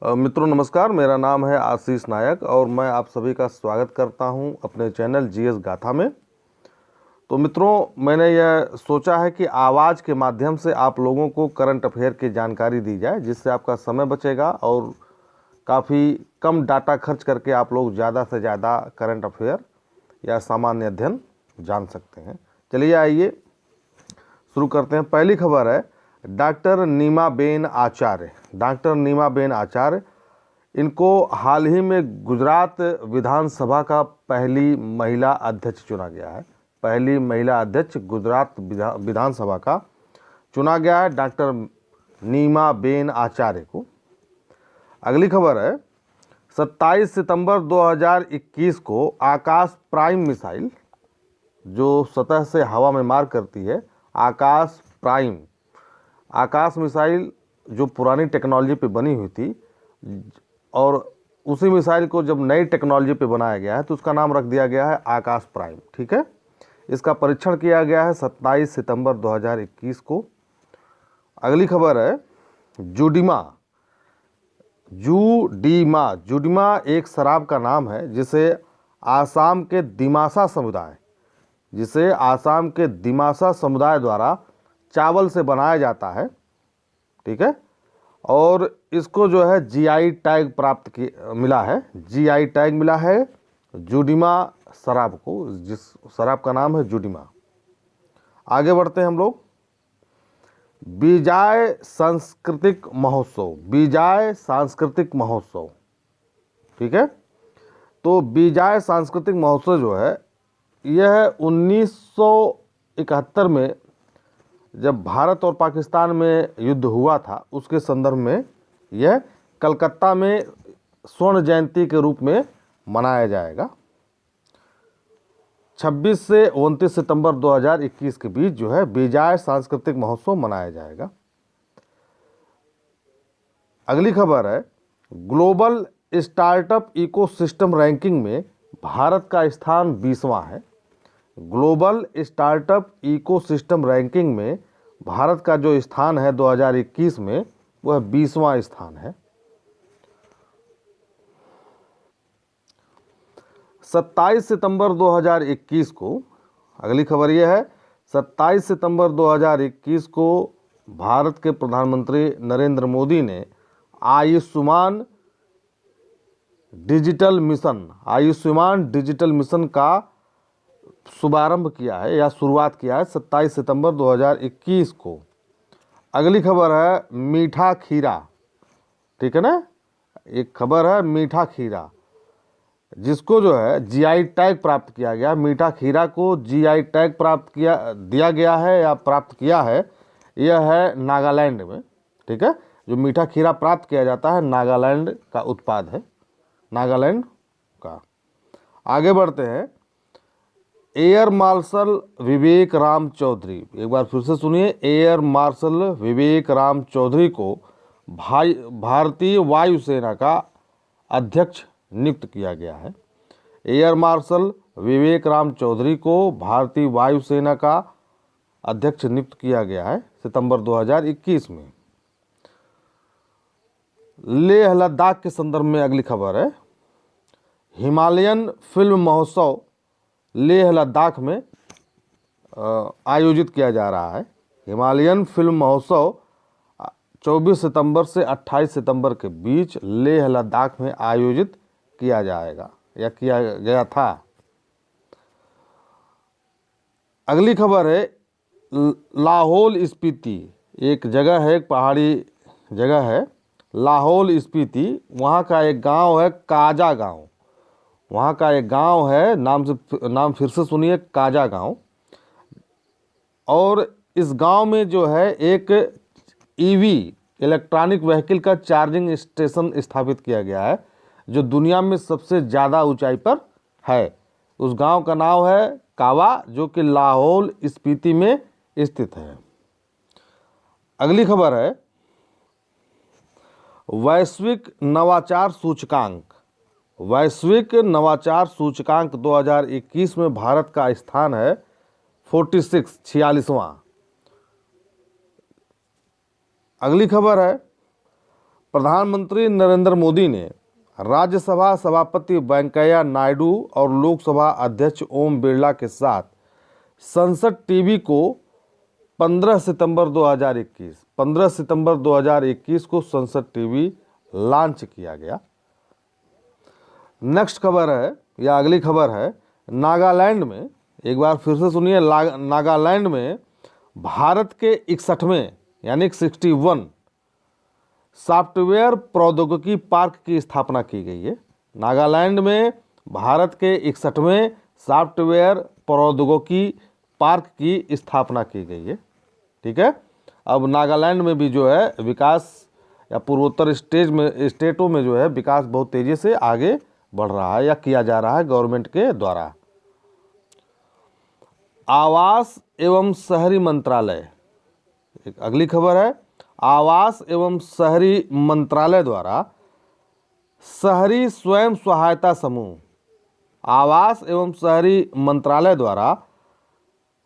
मित्रों नमस्कार, मेरा नाम है आशीष नायक और मैं आप सभी का स्वागत करता हूं अपने चैनल जीएस गाथा में। तो मित्रों, मैंने यह सोचा है कि आवाज़ के माध्यम से आप लोगों को करंट अफेयर की जानकारी दी जाए, जिससे आपका समय बचेगा और काफ़ी कम डाटा खर्च करके आप लोग ज़्यादा से ज़्यादा करंट अफेयर या सामान्य अध्ययन जान सकते हैं। चलिए आइए शुरू करते हैं। पहली खबर है डॉक्टर नीमाबेन आचार्य। डॉक्टर नीमाबेन आचार्य, इनको हाल ही में गुजरात विधानसभा का पहली महिला अध्यक्ष चुना गया है। पहली महिला अध्यक्ष गुजरात विधानसभा का चुना गया है डॉक्टर नीमाबेन आचार्य को। अगली खबर है 27 सितंबर 2021 को आकाश प्राइम मिसाइल, जो सतह से हवा में मार करती है, आकाश मिसाइल जो पुरानी टेक्नोलॉजी पे बनी हुई थी और उसी मिसाइल को जब नई टेक्नोलॉजी पे बनाया गया है तो उसका नाम रख दिया गया है आकाश प्राइम। ठीक है, इसका परीक्षण किया गया है 27 सितंबर 2021 को। अगली खबर है जुडिमा। जुडिमा एक शराब का नाम है जिसे आसाम के दिमासा समुदाय द्वारा चावल से बनाया जाता है। ठीक है, और इसको जो है जीआई टैग मिला है। जीआई टैग मिला है जुडिमा शराब को, जिस शराब का नाम है जुडिमा। आगे बढ़ते हैं हम लोग। बीजाय सांस्कृतिक महोत्सव। ठीक है, तो बीजाय सांस्कृतिक महोत्सव जो है यह 1971 में जब भारत और पाकिस्तान में युद्ध हुआ था उसके संदर्भ में यह कलकत्ता में स्वर्ण जयंती के रूप में मनाया जाएगा। 26 से 29 सितंबर 2021 के बीच जो है बीजाय सांस्कृतिक महोत्सव मनाया जाएगा। अगली खबर है ग्लोबल स्टार्टअप इकोसिस्टम रैंकिंग में भारत का स्थान 20वां है। ग्लोबल स्टार्टअप इकोसिस्टम रैंकिंग में भारत का जो स्थान है 2021 में वह 20वां स्थान है। 27 सितंबर 2021 को, अगली खबर यह है 27 सितंबर 2021 को भारत के प्रधानमंत्री नरेंद्र मोदी ने आयुष्मान डिजिटल मिशन का शुभारंभ किया है या शुरुआत किया है 27 सितंबर 2021 को। अगली खबर है मीठा खीरा। ठीक है ना, एक खबर है मीठा खीरा, जिसको जो है जीआई टैग प्राप्त किया गया। मीठा खीरा को जीआई टैग दिया गया है या प्राप्त किया है, यह है नागालैंड में। ठीक है, जो मीठा खीरा प्राप्त किया जाता है नागालैंड का उत्पाद है, नागालैंड का। आगे बढ़ते हैं एयर मार्शल विवेक राम चौधरी। एक बार फिर से सुनिए, एयर मार्शल विवेक राम चौधरी को भारतीय वायुसेना का अध्यक्ष नियुक्त किया गया है। एयर मार्शल विवेक राम चौधरी को भारतीय वायुसेना का अध्यक्ष नियुक्त किया गया है सितंबर 2021 में। लेह लद्दाख के संदर्भ में अगली खबर है हिमालयन फिल्म महोत्सव लेह लद्दाख में आयोजित किया जा रहा है। हिमालयन फिल्म महोत्सव 24 सितंबर से 28 सितंबर के बीच लेह लद्दाख में आयोजित किया जाएगा या किया गया था। अगली खबर है लाहौल स्पीति। एक जगह है, एक पहाड़ी जगह है लाहौल स्पीति। वहाँ का एक गांव है काजा गांव। वहाँ का एक गांव है, नाम फिर से सुनिए, काजा गांव। और इस गांव में जो है एक ईवी इलेक्ट्रॉनिक व्हीकल का चार्जिंग स्टेशन स्थापित किया गया है, जो दुनिया में सबसे ज़्यादा ऊंचाई पर है। उस गांव का नाम है कावा, जो कि लाहौल स्पीति में स्थित है। अगली खबर है वैश्विक नवाचार सूचकांक 2021 में भारत का स्थान है 46वां। अगली खबर है प्रधानमंत्री नरेंद्र मोदी ने राज्यसभा सभापति वेंकैया नायडू और लोकसभा अध्यक्ष ओम बिरला के साथ संसद टीवी को 15 सितंबर 2021 को संसद टीवी लॉन्च किया गया। नेक्स्ट खबर है या अगली खबर है, नागालैंड में, एक बार फिर से सुनिए, नागालैंड में भारत के 61वें यानी 61 सॉफ्टवेयर प्रौद्योगिकी पार्क की स्थापना की गई है। नागालैंड में भारत के 61वें सॉफ्टवेयर प्रौद्योगिकी पार्क की स्थापना की गई है। ठीक है, अब नागालैंड में भी जो है विकास या पूर्वोत्तर स्टेटों में जो है विकास बहुत तेजी से आगे बढ़ रहा है या किया जा रहा है गवर्नमेंट के द्वारा। आवास एवं शहरी मंत्रालय, एक अगली खबर है, आवास एवं शहरी मंत्रालय द्वारा शहरी स्वयं सहायता समूह, आवास एवं शहरी मंत्रालय द्वारा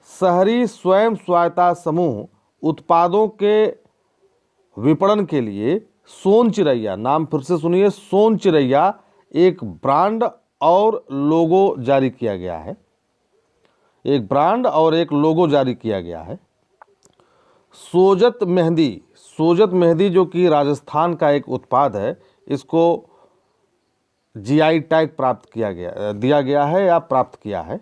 शहरी स्वयं सहायता समूह उत्पादों के विपणन के लिए सोन चिरैया, नाम फिर से सुनिए, सोन चिरैया एक ब्रांड और लोगो जारी किया गया है। एक ब्रांड और एक लोगो जारी किया गया है। सोजत मेहंदी जो कि राजस्थान का एक उत्पाद है, इसको जीआई टैग दिया गया है या प्राप्त किया है।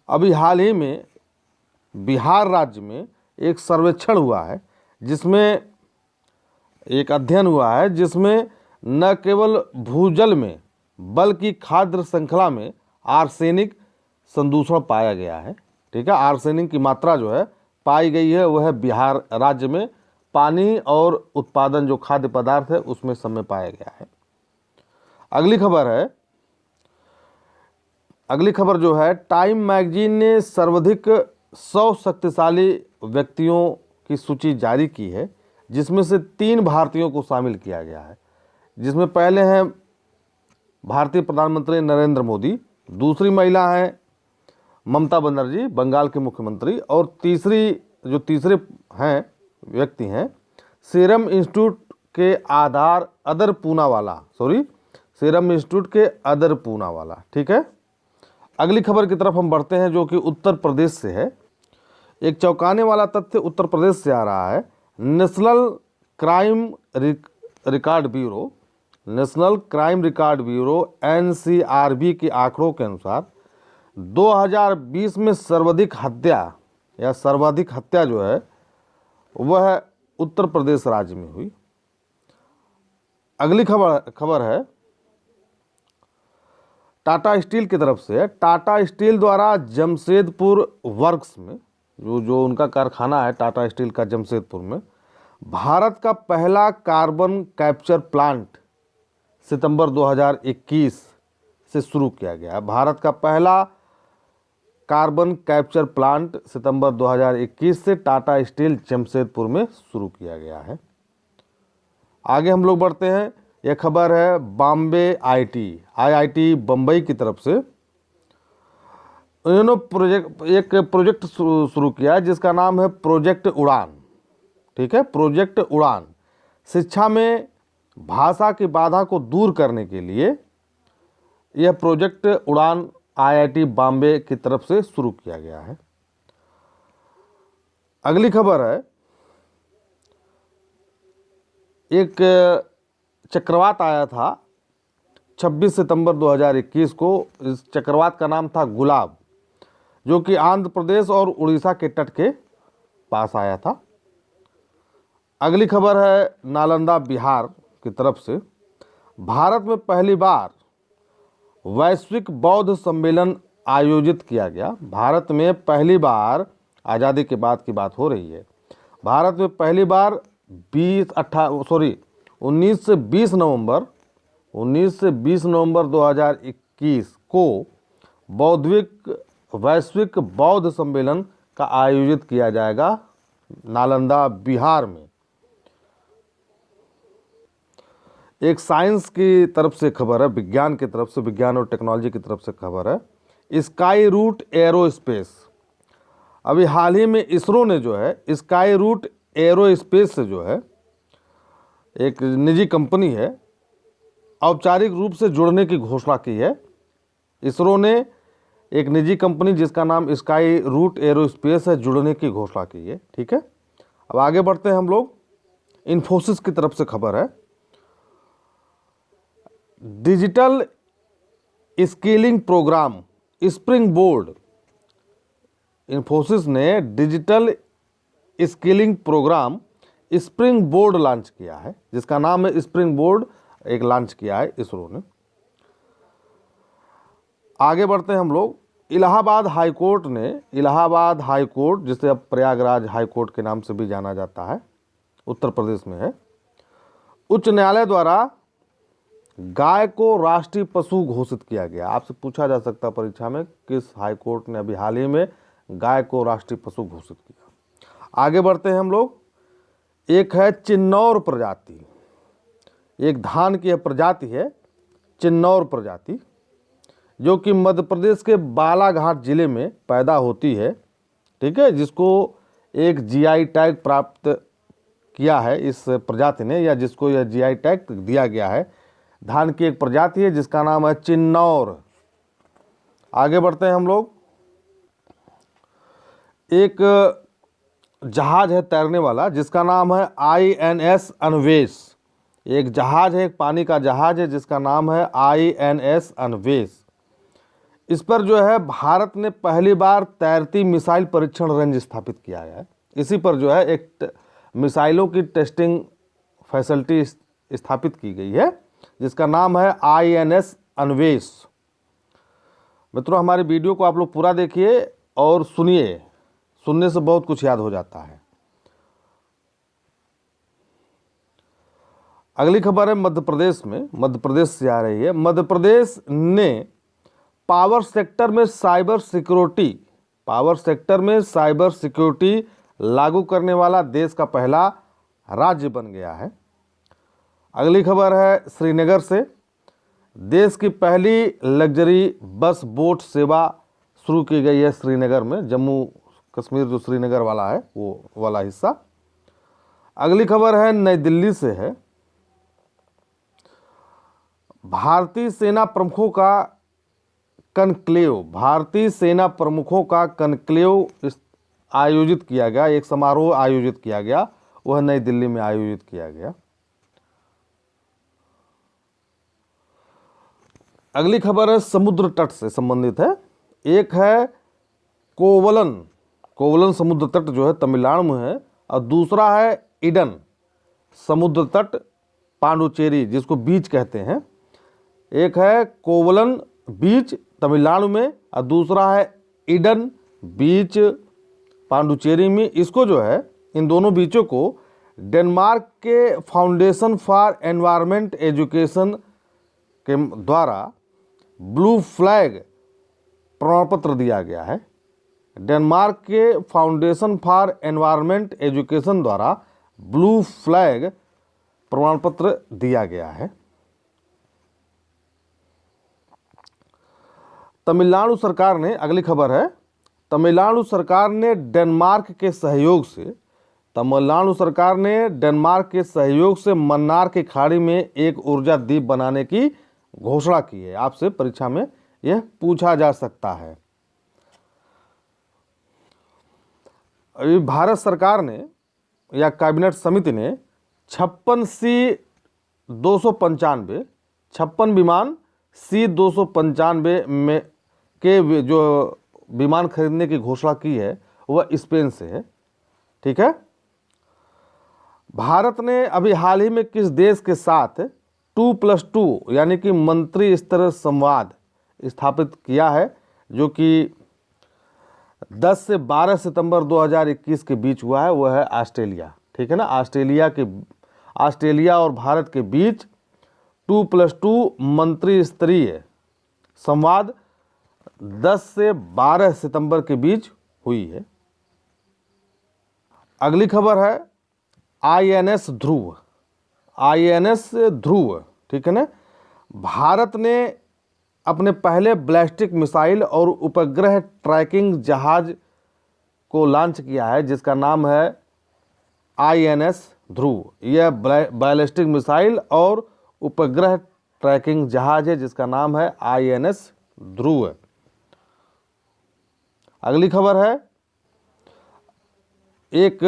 अभी हाल ही में बिहार राज्य में एक सर्वेक्षण हुआ है, जिसमें एक अध्ययन हुआ है जिसमें न केवल भूजल में बल्कि खाद्य श्रृंखला में आर्सेनिक संदूषण पाया गया है। ठीक है, आर्सेनिक की मात्रा जो है पाई गई है, वह बिहार राज्य में पानी और उत्पादन जो खाद्य पदार्थ है उसमें सब में पाया गया है। अगली खबर जो है, टाइम मैगजीन ने सर्वाधिक 100 शक्तिशाली व्यक्तियों की सूची जारी की है, जिसमें से 3 भारतीयों को शामिल किया गया है। जिसमें पहले हैं भारतीय प्रधानमंत्री नरेंद्र मोदी, दूसरी महिला हैं ममता बनर्जी, बंगाल के मुख्यमंत्री, और तीसरे हैं व्यक्ति हैं सीरम इंस्टीट्यूट के अदर पूनावाला। ठीक है, अगली खबर की तरफ हम बढ़ते हैं जो कि उत्तर प्रदेश से है। एक चौंकाने वाला तथ्य उत्तर प्रदेश से आ रहा है। National crime record bureau NCRB के आंकड़ों के अनुसार 2020 में सर्वाधिक हत्या जो है वह उत्तर प्रदेश राज्य में हुई। अगली खबर है टाटा स्टील की तरफ से है। टाटा स्टील द्वारा जमशेदपुर वर्क्स में जो उनका कारखाना है टाटा स्टील का जमशेदपुर में, भारत का पहला कार्बन कैप्चर प्लांट सितंबर 2021 से शुरू किया गया। भारत का पहला कार्बन कैप्चर प्लांट सितंबर 2021 से टाटा स्टील जमशेदपुर में शुरू किया गया है। आगे हम लोग बढ़ते हैं। यह खबर है बॉम्बे IIT बम्बई की तरफ से। उन्होंने एक प्रोजेक्ट शुरू किया है जिसका नाम है प्रोजेक्ट उड़ान। ठीक है, प्रोजेक्ट उड़ान शिक्षा में भाषा की बाधा को दूर करने के लिए यह प्रोजेक्ट उड़ान IIT बॉम्बे की तरफ से शुरू किया गया है। अगली खबर है, एक चक्रवात आया था 26 सितंबर 2021 को। इस चक्रवात का नाम था गुलाब, जो कि आंध्र प्रदेश और उड़ीसा के तट के पास आया था। अगली खबर है नालंदा बिहार की तरफ से। भारत में पहली बार वैश्विक बौद्ध सम्मेलन आयोजित किया गया। भारत में पहली बार, आज़ादी के बाद की बात हो रही है, भारत में पहली बार 19 से 20 नवंबर 2021 को वैश्विक बौद्ध सम्मेलन का आयोजित किया जाएगा नालंदा बिहार में। एक साइंस की तरफ से खबर है, विज्ञान की तरफ से, विज्ञान और टेक्नोलॉजी की तरफ से खबर है। स्काई रूट एरोस्पेस, अभी हाल ही में इसरो ने जो है स्काई रूट एरोस्पेस से जो है, एक निजी कंपनी है, औपचारिक रूप से जुड़ने की घोषणा की है। इसरो ने एक निजी कंपनी जिसका नाम स्काई रूट एरोस्पेस है, जुड़ने की घोषणा की है। ठीक है, अब आगे बढ़ते हैं हम लोग। इन्फोसिस की तरफ से खबर है, digital skilling programme springboard, Infosys ने digital skilling programme springboard launch किया है, जिसका नाम है स्प्रिंग बोर्ड, एक लॉन्च किया है इसरो ने। आगे बढ़ते हैं हम लोग। इलाहाबाद हाईकोर्ट ने, इलाहाबाद हाईकोर्ट जिसे अब प्रयागराज हाईकोर्ट के नाम से भी जाना जाता है, उत्तर प्रदेश में है, उच्च न्यायालय द्वारा गाय को राष्ट्रीय पशु घोषित किया गया। आपसे पूछा जा सकता है परीक्षा में, किस हाईकोर्ट ने अभी हाल ही में गाय को राष्ट्रीय पशु घोषित किया। आगे बढ़ते हैं हम लोग। एक है चिन्नौर प्रजाति, एक धान की प्रजाति है चिन्नौर प्रजाति, जो कि मध्य प्रदेश के बालाघाट जिले में पैदा होती है। ठीक है, जिसको एक जीआई टैग प्राप्त किया है इस प्रजाति ने, या जिसको यह जीआई टैग दिया गया है। धान की एक प्रजाति है जिसका नाम है चिन्नौर। आगे बढ़ते हैं हम लोग। एक जहाज है तैरने वाला जिसका नाम है INS अन्वेष। एक जहाज है, एक पानी का जहाज है जिसका नाम है INS अन्वेष। इस पर जो है भारत ने पहली बार तैरती मिसाइल परीक्षण रेंज स्थापित किया है। इसी पर जो है एक मिसाइलों की टेस्टिंग फैसिलिटी स्थापित की गई है जिसका नाम है INS अन्वेष। मित्रों, हमारे वीडियो को आप लोग पूरा देखिए और सुनिए, सुनने से बहुत कुछ याद हो जाता है। अगली खबर है मध्य प्रदेश में, मध्य प्रदेश से आ रही है। मध्य प्रदेश ने पावर सेक्टर में साइबर सिक्योरिटी लागू करने वाला देश का पहला राज्य बन गया है। अगली खबर है श्रीनगर से। देश की पहली लग्जरी बस बोट सेवा शुरू की गई है श्रीनगर में, जम्मू कश्मीर जो श्रीनगर वाला है वो वाला हिस्सा। अगली खबर है नई दिल्ली से है। भारतीय सेना प्रमुखों का कनक्लेव आयोजित किया गया, एक समारोह आयोजित किया गया, वह नई दिल्ली में आयोजित किया गया। अगली खबर है समुद्र तट से संबंधित है। एक है कोवलन समुद्र तट जो है तमिलनाडु में है, और दूसरा है ईडन समुद्र तट पांडुचेरी, जिसको बीच कहते हैं। एक है कोवलन बीच तमिलनाडु में और दूसरा है ईडन बीच पांडुचेरी में। इसको जो है, इन दोनों बीचों को डेनमार्क के फाउंडेशन फॉर एनवायरमेंट एजुकेशन के द्वारा ब्लू फ्लैग प्रमाण पत्र दिया गया है। डेनमार्क के फाउंडेशन फॉर एनवायरमेंट एजुकेशन द्वारा ब्लू फ्लैग प्रमाण पत्र दिया गया है। तमिलनाडु सरकार ने, अगली खबर है, तमिलनाडु सरकार ने डेनमार्क के सहयोग से मन्नार की खाड़ी में एक ऊर्जा द्वीप बनाने की घोषणा की है। आपसे परीक्षा में यह पूछा जा सकता है। अभी भारत सरकार ने या कैबिनेट समिति ने 56 विमान C-295 में के जो विमान खरीदने की घोषणा की है वह स्पेन से है। ठीक है, भारत ने अभी हाल ही में किस देश के साथ 2+2 यानी कि मंत्री स्तर संवाद स्थापित किया है, जो कि 10 से 12 सितंबर 2021 के बीच हुआ है, वह है ऑस्ट्रेलिया। ठीक है ना, ऑस्ट्रेलिया और भारत के बीच 2+2 मंत्री स्तरीय संवाद 10 से 12 सितंबर के बीच हुई है। अगली खबर है INS ध्रुव। ठीक है ना, भारत ने अपने पहले बैलिस्टिक मिसाइल और उपग्रह ट्रैकिंग जहाज को लॉन्च किया है जिसका नाम है INS ध्रुव। यह बैलिस्टिक मिसाइल और उपग्रह ट्रैकिंग जहाज है जिसका नाम है INS ध्रुव। अगली खबर है, एक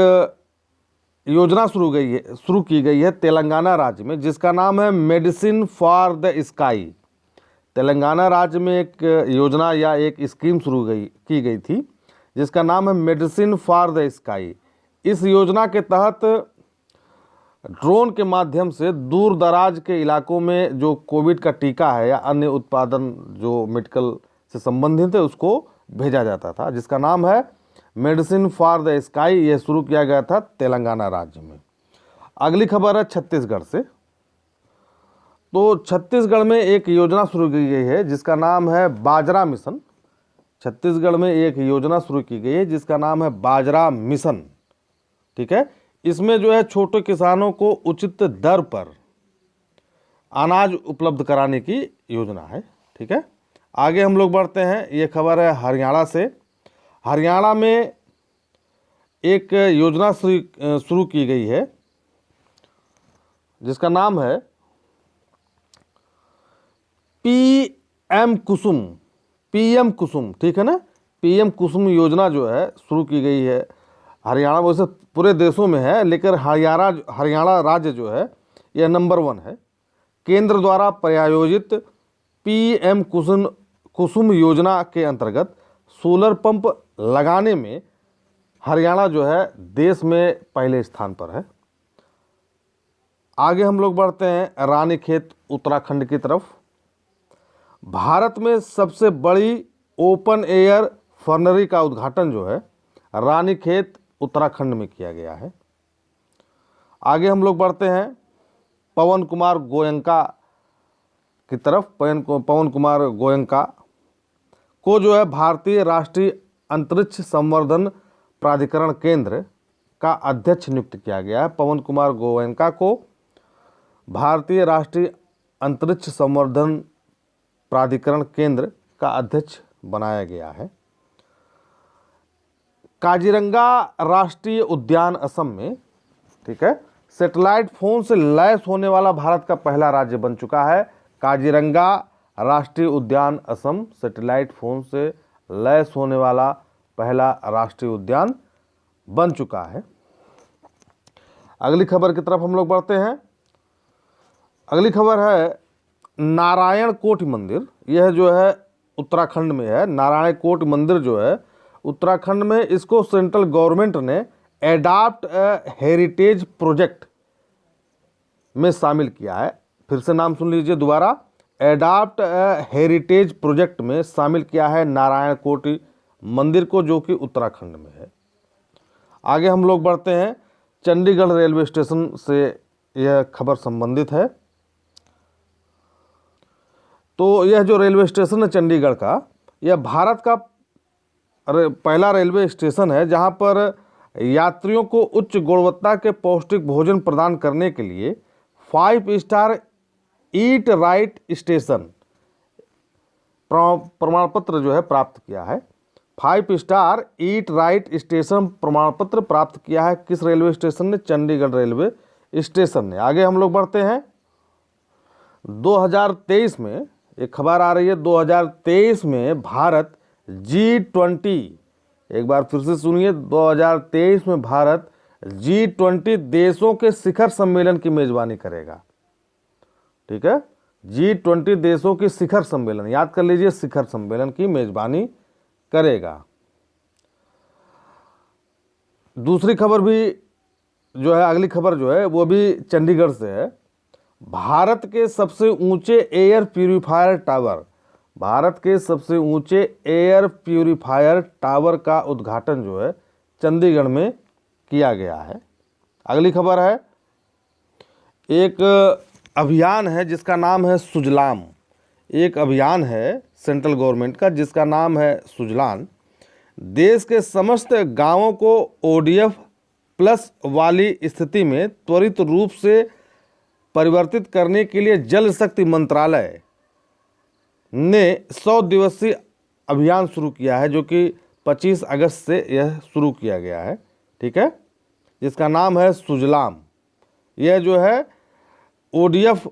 योजना शुरू की गई है तेलंगाना राज्य में जिसका नाम है medicine for the sky. Telangana राज्य में एक योजना या एक स्कीम की गई थी जिसका नाम है मेडिसिन फॉर द स्काई। इस योजना के तहत ड्रोन के माध्यम से दूर दराज के इलाकों में जो कोविड का टीका है या अन्य उत्पादन जो मेडिकल से संबंधित है उसको भेजा जाता था, जिसका नाम है मेडिसिन फॉर द स्काई। यह शुरू किया गया था तेलंगाना राज्य में। अगली खबर है छत्तीसगढ़ से। तो छत्तीसगढ़ में एक योजना शुरू की गई है जिसका नाम है बाजरा मिशन। छत्तीसगढ़ में एक योजना शुरू की गई है जिसका नाम है बाजरा मिशन। ठीक है, इसमें जो है छोटे किसानों को उचित दर पर अनाज उपलब्ध कराने की योजना है। ठीक है, आगे हम लोग बढ़ते हैं। ये खबर है हरियाणा से। हरियाणा में एक योजना शुरू की गई है जिसका नाम है PM कुसुम। ठीक है ना, PM कुसुम योजना जो है शुरू की गई है हरियाणा, वैसे पूरे देशों में है लेकिन हरियाणा राज्य जो है यह नंबर 1 है। केंद्र द्वारा प्रायोजित PM कुसुम योजना के अंतर्गत सोलर पंप लगाने में हरियाणा जो है देश में पहले स्थान पर है। आगे हम लोग बढ़ते हैं रानीखेत उत्तराखंड की तरफ। भारत में सबसे बड़ी ओपन एयर फर्नरी का उद्घाटन जो है रानीखेत उत्तराखंड में किया गया है। आगे हम लोग बढ़ते हैं पवन कुमार गोयनका की तरफ। पवन कुमार गोयनका को जो है भारतीय राष्ट्रीय अंतरिक्ष संवर्धन प्राधिकरण केंद्र का अध्यक्ष नियुक्त किया गया है। पवन कुमार गोयनका को भारतीय राष्ट्रीय अंतरिक्ष संवर्धन प्राधिकरण केंद्र का अध्यक्ष बनाया गया है। काजीरंगा राष्ट्रीय उद्यान असम में, ठीक है, सैटेलाइट फोन से लैस होने वाला भारत का पहला राज्य बन चुका है। काजीरंगा राष्ट्रीय उद्यान असम सैटेलाइट फोन से लैस होने वाला पहला राष्ट्रीय उद्यान बन चुका है। अगली खबर की तरफ हम लोग बढ़ते हैं। अगली खबर है नारायण कोट मंदिर। यह जो है उत्तराखंड में है। नारायण कोट मंदिर जो है उत्तराखंड में, इसको सेंट्रल गवर्नमेंट ने एडॉप्ट हेरिटेज प्रोजेक्ट में शामिल किया है। फिर से नाम सुन लीजिए दोबारा, एडॉप्ट हेरिटेज प्रोजेक्ट में शामिल किया है नारायण कोट मंदिर को, जो कि उत्तराखंड में है। आगे हम लोग बढ़ते हैं चंडीगढ़ रेलवे स्टेशन से यह खबर संबंधित है। तो यह जो रेलवे स्टेशन है चंडीगढ़ का, यह भारत का पहला रेलवे स्टेशन है जहां पर यात्रियों को उच्च गुणवत्ता के पौष्टिक भोजन प्रदान करने के लिए 5 स्टार ईट राइट स्टेशन प्रमाण पत्र जो है प्राप्त किया है। 5 स्टार ईट राइट स्टेशन प्रमाण पत्र प्राप्त किया है किस रेलवे स्टेशन ने? चंडीगढ़ रेलवे स्टेशन ने। आगे हम लोग बढ़ते हैं 2023 में एक खबर आ रही है। 2023 में भारत G20, एक बार फिर से सुनिए, 2023 में भारत G20 देशों के शिखर सम्मेलन की मेजबानी करेगा। ठीक है, G20 देशों की शिखर सम्मेलन, याद कर लीजिए, शिखर सम्मेलन की मेजबानी करेगा। दूसरी खबर भी जो है, अगली खबर जो है वो भी चंडीगढ़ से है। भारत के सबसे ऊंचे एयर प्यूरिफायर टावर, भारत के सबसे ऊंचे एयर प्यूरिफायर टावर का उद्घाटन जो है चंडीगढ़ में किया गया है। अगली खबर है, एक अभियान है जिसका नाम है सुजलाम। एक अभियान है सेंट्रल गवर्नमेंट का जिसका नाम है सुजलाम। देश के समस्त गांवों को ODF प्लस वाली स्थिति में त्वरित रूप से परिवर्तित करने के लिए जल शक्ति मंत्रालय ने 100 दिवसीय अभियान शुरू किया है, जो कि 25 अगस्त से यह शुरू किया गया है। ठीक है, जिसका नाम है सुजलाम। यह जो है ODF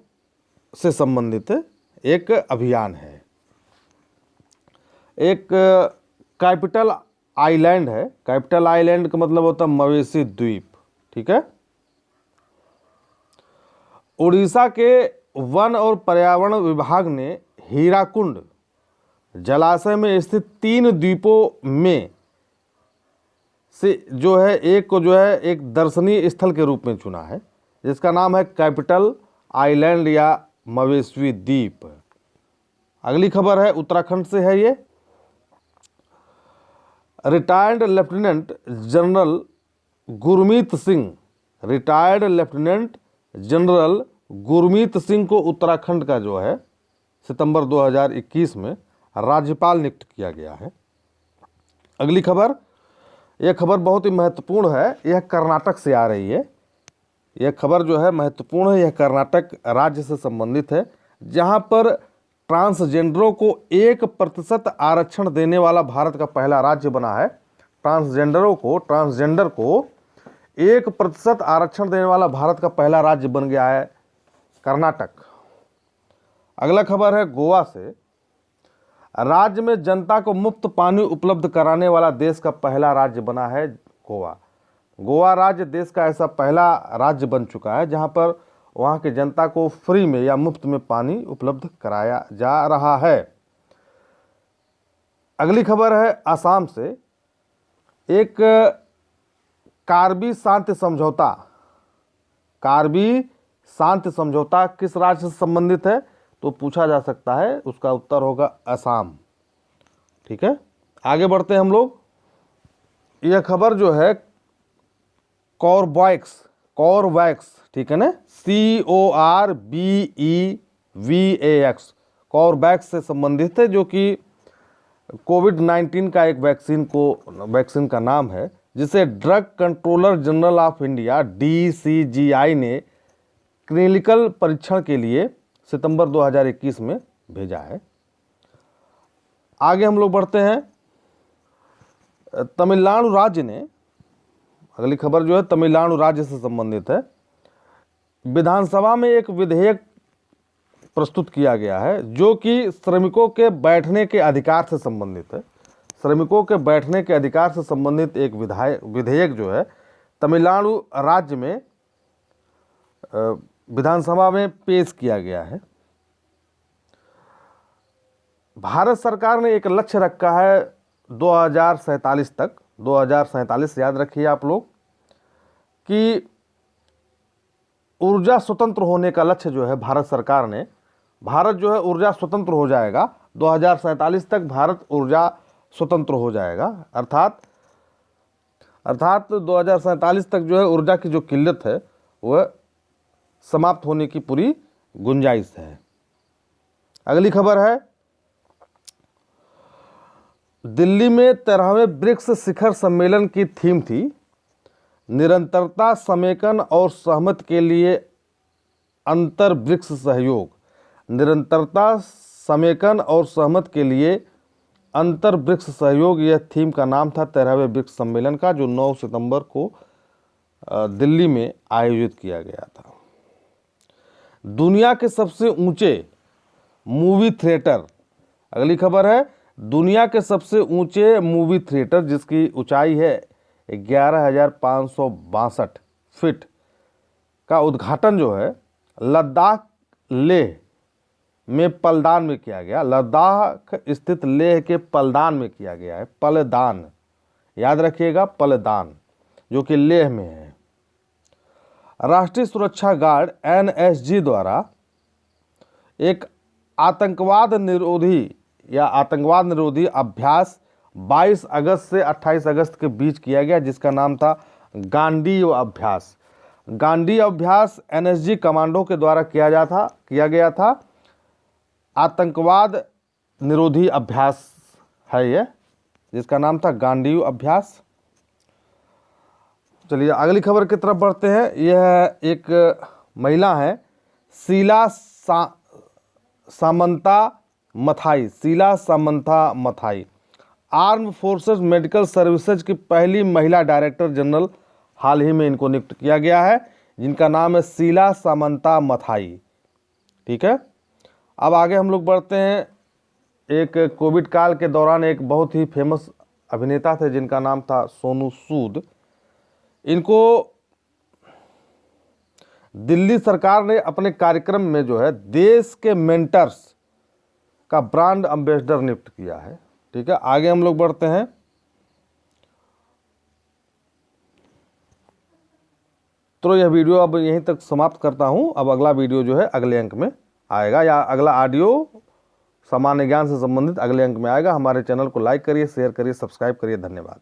से संबंधित एक अभियान है। एक कैपिटल आइलैंड है। कैपिटल आइलैंड का मतलब होता है मवेशी द्वीप, ठीक है। उड़ीसा के वन और पर्यावरण विभाग ने हीराकुंड जलाशय में स्थित 3 द्वीपों में से जो है एक को जो है एक दर्शनीय स्थल के रूप में चुना है, जिसका नाम है कैपिटल आइलैंड या मवेशी द्वीप। अगली खबर है उत्तराखंड से है। ये retired lieutenant general Gurmeet Singh, retired lieutenant general Gurmeet Singh को उत्तराखंड का जो है सितंबर 2021 में राज्यपाल नियुक्त किया गया है। अगली खबर, यह खबर बहुत ही महत्वपूर्ण है। यह कर्नाटक से आ रही है। यह खबर जो है महत्वपूर्ण है। यह कर्नाटक राज्य से संबंधित है, जहां पर ट्रांसजेंडरों को 1% आरक्षण देने वाला भारत का पहला राज्य बना है। ट्रांसजेंडर को 1% आरक्षण देने वाला भारत का पहला राज्य बन गया है कर्नाटक। अगला खबर है गोवा से। राज्य में जनता को मुफ्त पानी उपलब्ध कराने वाला देश का पहला राज्य बना है गोवा। गोवा राज्य देश का ऐसा पहला राज्य बन चुका है जहां पर वहां की जनता को फ्री में या मुफ्त में पानी उपलब्ध कराया जा रहा है। अगली खबर है असम से। एक कार्बी शांति समझौता किस राज्य से संबंधित है तो पूछा जा सकता है, उसका उत्तर होगा असम, ठीक है। आगे बढ़ते हैं हम लोग। यह खबर जो है कॉर्बेवैक्स, ठीक है ना, CORBEVAX, कॉर्बेवैक्स से संबंधित है, जो कि कोविड-19 का एक वैक्सीन का नाम है, जिसे drug controller general of India DCGI ने क्लिनिकल परीक्षण के लिए सितंबर 2021 में भेजा है। आगे हम लोग बढ़ते हैं। तमिलनाडु राज्य ने, अगली खबर जो है तमिलनाडु राज्य से संबंधित है। विधानसभा में एक विधेयक प्रस्तुत किया गया है जो कि श्रमिकों के बैठने के अधिकार से संबंधित है। श्रमिकों के बैठने के अधिकार से संबंधित एक विधेयक जो है तमिलनाडु राज्य में विधानसभा में पेश किया गया है। भारत सरकार ने एक लक्ष्य रखा है 2047 तक, 2047 याद रखिए आप लोग, कि ऊर्जा स्वतंत्र होने का लक्ष्य जो है भारत सरकार ने, भारत जो है ऊर्जा स्वतंत्र हो जाएगा 2047 तक। भारत ऊर्जा स्वतंत्र हो जाएगा, अर्थात 2047 तक जो है ऊर्जा की जो किल्लत है वह समाप्त होने की पूरी गुंजाइश है। अगली खबर है दिल्ली में 13वें ब्रिक्स शिखर सम्मेलन की थीम थी निरंतरता, समेकन और सहमत के लिए अंतर ब्रिक्स सहयोग। निरंतरता, समेकन और सहमत के लिए अंतर ब्रिक्स सहयोग, यह थीम का नाम था 13वें ब्रिक्स सम्मेलन का, जो 9 सितंबर को दिल्ली में आयोजित किया गया था। दुनिया के सबसे ऊंचे मूवी थिएटर, अगली खबर है दुनिया के सबसे ऊंचे मूवी थिएटर जिसकी ऊंचाई है 11,562 फीट का उद्घाटन जो है लद्दाख लेह में पलदान में किया गया। लद्दाख स्थित लेह के पलदान में किया गया है। पलदान याद रखिएगा, पलदान जो कि लेह में है। राष्ट्रीय सुरक्षा गार्ड NSG द्वारा एक आतंकवाद निरोधी अभ्यास 22 अगस्त से 28 अगस्त के बीच किया गया, जिसका नाम था गांडीव अभ्यास। गांडीव अभ्यास NSG कमांडो के द्वारा किया गया था। आतंकवाद निरोधी अभ्यास है यह, जिसका नाम था गांडीव अभ्यास। चलिए अगली खबर की तरफ बढ़ते हैं। यह एक महिला है Sheela Samanta Mathai, arm forces medical services की पहली महिला डायरेक्टर जनरल हाल ही में इनको नियुक्त किया गया है, जिनका नाम है शीला सामंता मथाई। ठीक है, अब आगे हम लोग बढ़ते हैं। एक कोविड काल के दौरान एक बहुत ही फेमस अभिनेता थे जिनका नाम था सोनू सूद। इनको दिल्ली सरकार ने अपने कार्यक्रम में जो है देश के मेंटर्स का ब्रांड एम्बेसडर नियुक्त किया है। ठीक है, आगे हम लोग बढ़ते हैं। तो यह वीडियो अब यहीं तक समाप्त करता हूं। अब अगला वीडियो जो है अगले अंक में आएगा, या अगला ऑडियो सामान्य ज्ञान से संबंधित अगले अंक में आएगा। हमारे चैनल को लाइक करिए, शेयर करिए, सब्सक्राइब करिए। धन्यवाद।